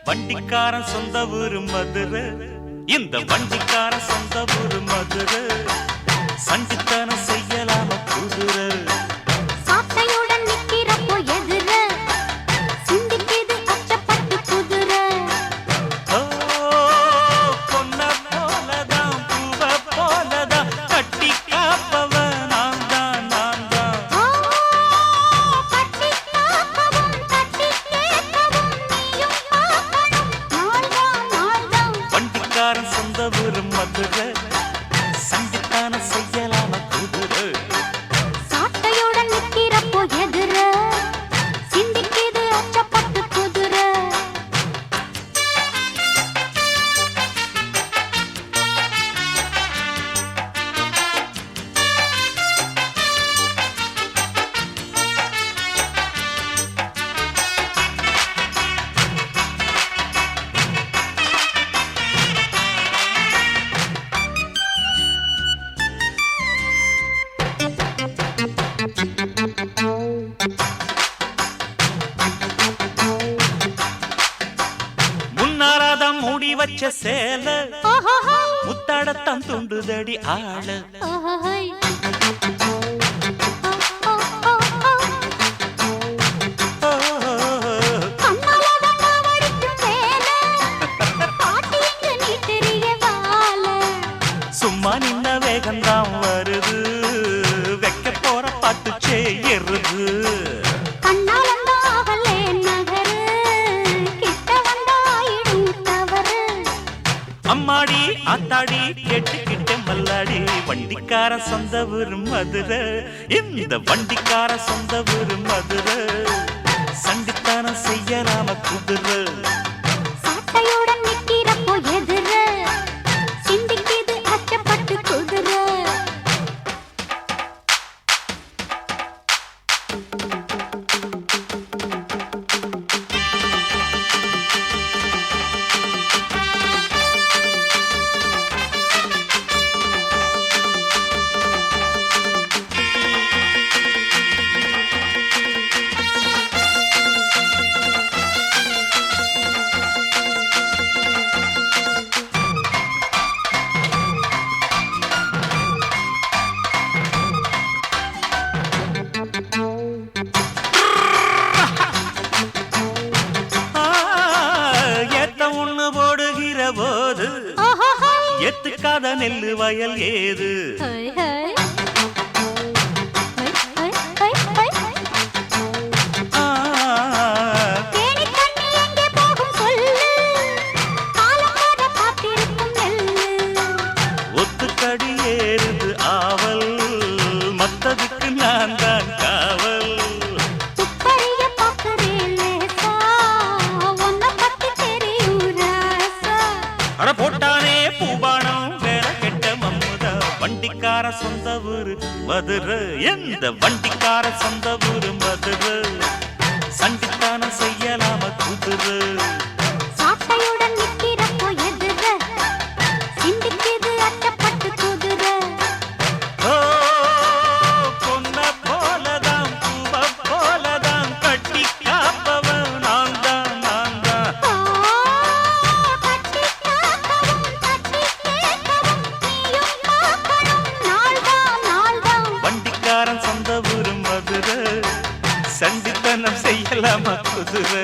வண்டிக்காரன் சொந்த ஊரு மதுரை, இந்த வண்டிக்காரன் சொந்த ஊரு மதுரை. சண்டித்தனம் செய்யலாம குதிரை, சாட்டையுடன் நிக்கிறப்போ எதிர சிந்திக்கிது அச்சப்பட்டு குதிரை. பொன்ன போலதான் பூவ போலதான் கட்டி காப்பவன் நான் தான், நான் தான். கட்டி காக்கவும் கட்டி கேட்கவும் நீயும் பார்க்கணும். நாள்தான் நாள்தான் வண்டிக்காரன் சொந்த ஊரு மதுரை, சண்டித்தனம் செய்யலாம குதிரை. சாட்டையுடன் நிக்கிறப்போ எதிர சிந்திக்கிது அச்சப்பட்டு குதிரை. முன்னாராதான் மூடி வச்ச சேல ஓஹோஹோ முத்தாடத்தான் துண்டுதடி ஆள. ஓஹோஹோய். கண்ணாலதான் நான் வடிக்கும் வேலை. பாட்டி இங்கு நீ தெரிய வாழ. சும்மா நின்ன வேகம்தான் வருது, வைக்க போற பாட்டு செய்யறது. கண்ணாலந்தான் ஆகலே நகரு. கிட்ட வந்தாயிடும் தவறு. அம்மாடி ஆத்தாடி கேட்டுக்கிட்ட மல்லாடி, வண்டிக்கார சொந்த ஊரு மதுரை, இந்த வண்டிக்கார சொந்த ஊரு மதுரை. சண்டித்தனம் செய்யலாம குதிரை, சாட்டையுடன் நிக்கிறப்போ எதிர சிந்திக்கிது அச்சப்பட்டு குதிரை. ஏத்த ஒண்ணு போடுகிற போது ஓஹோஹோய். எத்துக்காத நெல்லு வயல் ஏது. ஹை ஹை. ஹை ஹை ஹை ஹை. ஆ, தேனி தண்ணி எங்கே போகும் சொல்லு. காலம் வர காத்திருக்கும் நெல்லு. ஒத்துக்கடி ஏறுது ஆவல், மத்ததுக்கு நான் தான் காவல். துப்பறிய பார்க்கிறேன் லேசா. உன்னை பத்தி தெரியும் ராசா. அட போட்டானே பூபானம் வேற கெட்ட மம்முதா, வண்டிக்கார சொந்த ஊரு மதுரை, எந்த வண்டிக்கார சொந்த ஊரு மதுரை. சண்டித்தனம் செய்யலாம குதிரை, சாட்டையுடன் நிக்கிறப்போ எதிர சிந்திக்கிது அச்சப்பட்டு குதிரை. ஓ பொன்ன போலதான் பூவ போலதான் கட்டி காப்பவன் நான் தான், நான் தான். கட்டி காக்கவும் கட்டி கேட்கவும் நீயும் பார்க்கணும். நாள்தான் நாள்தான் வண்டிக்காரன் சொந்த ஊரு மதுரை, சண்டித்தனம் செய்யலாம குதிரை.